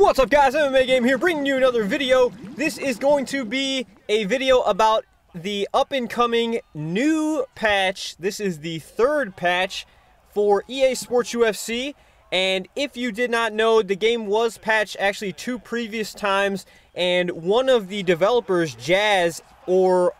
What's up guys, MMAGAME here, bringing you another video. This is going to be a video about the up-and-coming new patch. This is the third patch for EA Sports UFC. And if you did not know, the game was patched actually 2 previous times. And one of the developers, Jazz, or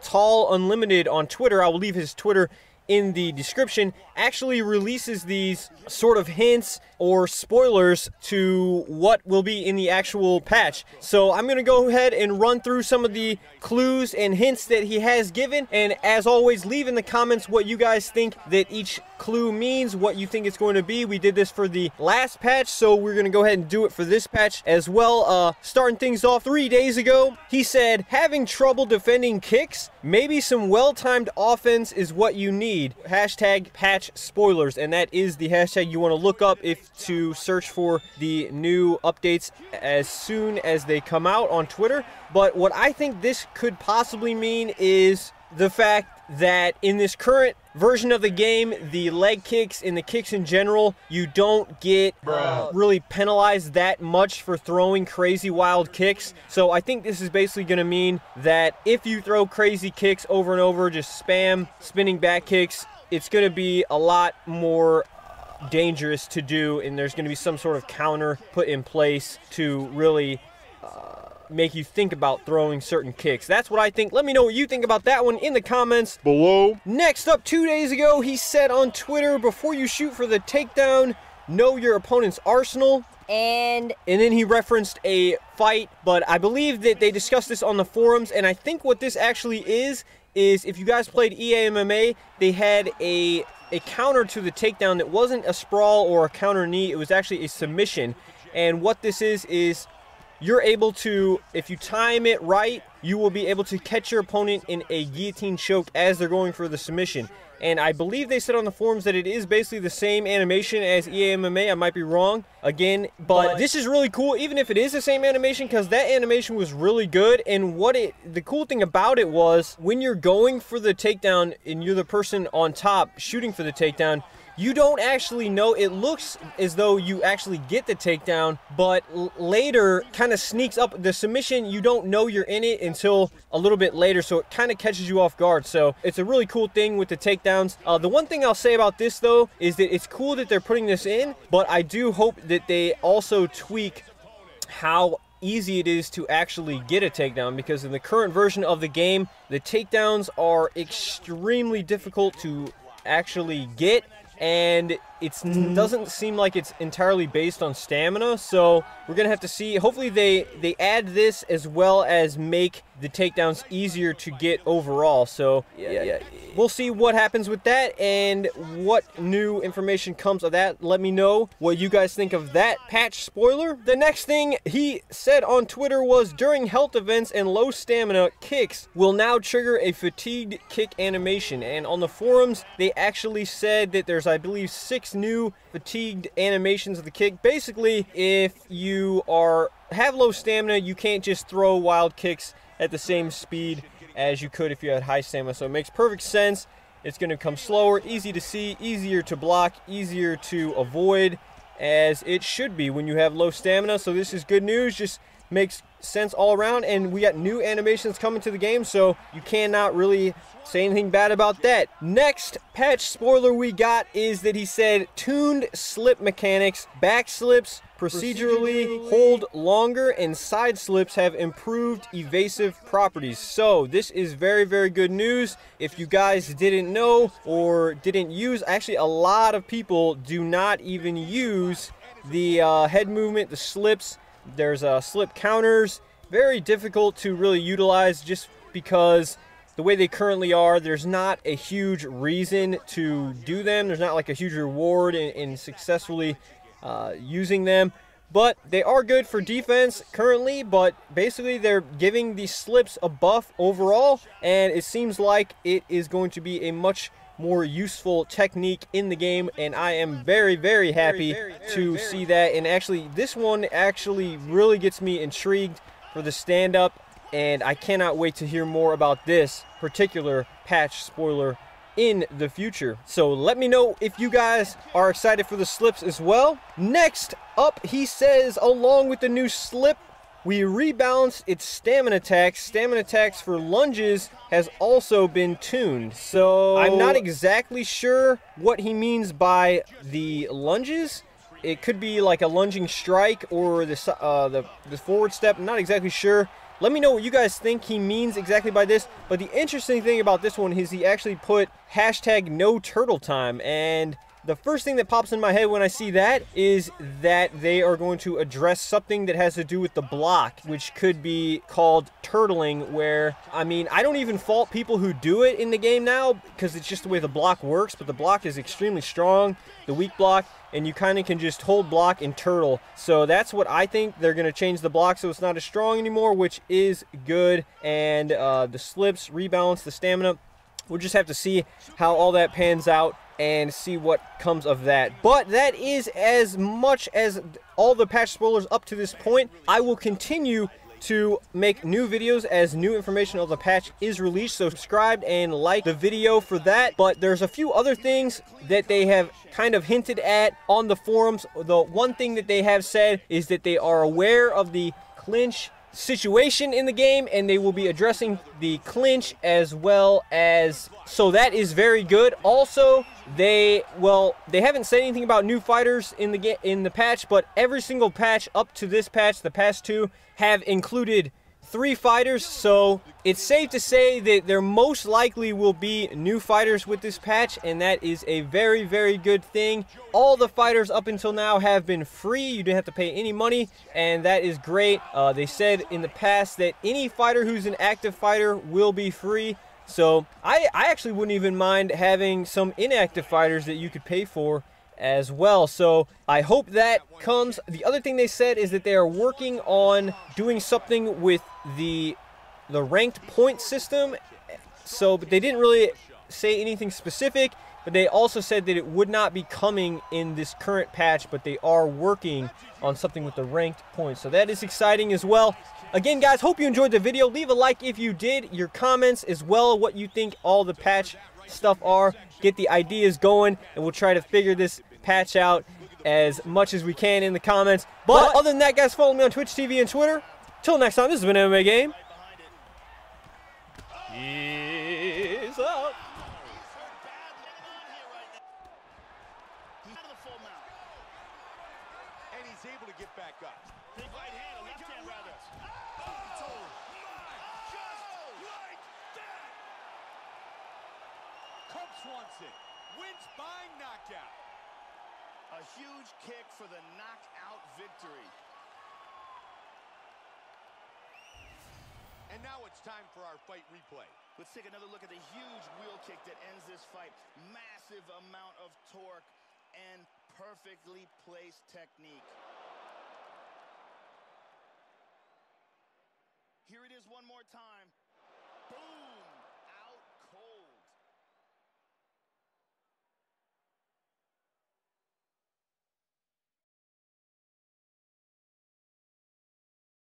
Tall Unlimited on Twitter, I will leave his Twitter in the description, actually releases these sort of hints or spoilers to what will be in the actual patch. So I'm going to go ahead and run through some of the clues and hints that he has given, and as always, leave in the comments what you guys think that each clue means, what you think it's going to be. We did this for the last patch, so we're going to go ahead and do it for this patch as well. Starting things off 3 days ago, he said, having trouble defending kicks? Maybe some well-timed offense is what you need. Hashtag patch spoilers, and that is the hashtag you want to look up if to search for the new updates as soon as they come out on Twitter. But what I think this could possibly mean is the fact that in this current version of the game, the leg kicks and the kicks in general, you don't get really penalized that much for throwing crazy wild kicks. So I think this is basically going to mean that if you throw crazy kicks over and over, just spam spinning back kicks, it's going to be a lot more dangerous to do, and there's going to be some sort of counter put in place to really make you think about throwing certain kicks. That's what I think. Let me know what you think about that one in the comments below. Next up, 2 days ago, he said on Twitter, before you shoot for the takedown, know your opponent's arsenal. And then he referenced a fight, but I believe that they discussed this on the forums, and I think what this actually is if you guys played EA MMA, they had a counter to the takedown that wasn't a sprawl or a counter knee, it was actually a submission. And what this is you're able to, if you time it right, you will be able to catch your opponent in a guillotine choke as they're going for the submission. And I believe they said on the forums that it is basically the same animation as EA MMA. I might be wrong again, but this is really cool, even if it is the same animation, because that animation was really good. And the cool thing about it was, when you're going for the takedown and you're the person on top shooting for the takedown, you don't actually know. It looks as though you actually get the takedown, but later kind of sneaks up. The submission, you don't know you're in it until a little bit later, so it kind of catches you off guard. So it's a really cool thing with the takedowns. The one thing I'll say about this, though, is that it's cool that they're putting this in, but I do hope that they also tweak how easy it is to actually get a takedown, because in the current version of the game, the takedowns are extremely difficult to actually get, and it doesn't seem like it's entirely based on stamina. So we're gonna have to see. Hopefully they add this as well as make the takedowns easier to get overall. So yeah, we'll see what happens with that and what new information comes of that. Let me know what you guys think of that patch spoiler. The next thing he said on Twitter was, during health events and low stamina, kicks will now trigger a fatigued kick animation. And on the forums, they actually said that there's, I believe, 6 new fatigued animations of the kick. Basically, if you have low stamina, you can't just throw wild kicks at the same speed as you could if you had high stamina. So it makes perfect sense. It's going to come slower, easy to see, easier to block, easier to avoid, as it should be when you have low stamina. So this is good news. Just makes sense all around, and we got new animations coming to the game, so you cannot really say anything bad about that. Next patch spoiler we got is that he said tuned slip mechanics, back slips procedurally hold longer, and side slips have improved evasive properties. So this is very, very good news. If you guys didn't know or didn't use, actually a lot of people do not even use the head movement, the slips. There's slip counters, very difficult to really utilize just because the way they currently are, there's not a huge reason to do them. There's not like a huge reward in successfully using them, but they are good for defense currently. But basically they're giving the slips a buff overall, and it seems like it is going to be a much more useful technique in the game, and I am very, very happy to see that. And actually, this one actually really gets me intrigued for the stand-up, and I cannot wait to hear more about this particular patch spoiler in the future. So let me know if you guys are excited for the slips as well. Next up, he says, along with the new slip, we rebalanced its stamina attacks. Stamina attacks for lunges has also been tuned. So I'm not exactly sure what he means by the lunges. It could be like a lunging strike or the forward step. I'm not exactly sure. Let me know what you guys think he means exactly by this. But the interesting thing about this one is he actually put hashtag no turtle time. And the first thing that pops in my head when I see that is that they are going to address something that has to do with the block, which could be called turtling, where, I mean, I don't even fault people who do it in the game now because it's just the way the block works, but the block is extremely strong, the weak block, and you kind of can just hold block and turtle. So that's what I think. They're going to change the block so it's not as strong anymore, which is good. And the slips, rebalance, the stamina, we'll just have to see how all that pans out and see what comes of that. But that is as much as all the patch spoilers up to this point. I will continue to make new videos as new information of the patch is released, so subscribe and like the video for that. But there's a few other things that they have kind of hinted at on the forums. The one thing that they have said is that they are aware of the clinch situation in the game, and they will be addressing the clinch as well as, so that is very good. Also, they haven't said anything about new fighters in the patch, but every single patch up to this patch, the past two, have included 3 fighters, so it's safe to say that there most likely will be new fighters with this patch, and that is a very, very good thing. All the fighters up until now have been free. You didn't have to pay any money, and that is great. They said in the past that any fighter who's an active fighter will be free, so I actually wouldn't even mind having some inactive fighters that you could pay for as well. So I hope that comes. The other thing they said is that they are working on doing something with the ranked point system. So, but they didn't really say anything specific, but they also said that it would not be coming in this current patch, but they are working on something with the ranked points. So that is exciting as well. Again, guys, hope you enjoyed the video. Leave a like if you did, your comments as well, what you think all the patch stuff are. Get the ideas going, and we'll try to figure this patch out as much as we can in the comments. But other than that, guys, follow me on Twitch TV and Twitter. Till next time, this has been MMA Game. Peace out. And he's able to get back up. Big right hand, a left hand rather. Oh, just like that. Cub Swanson wins by knockout. A huge kick for the knockout victory. And now it's time for our fight replay. Let's take another look at the huge wheel kick that ends this fight. Massive amount of torque and perfectly placed technique. Here it is one more time. Boom!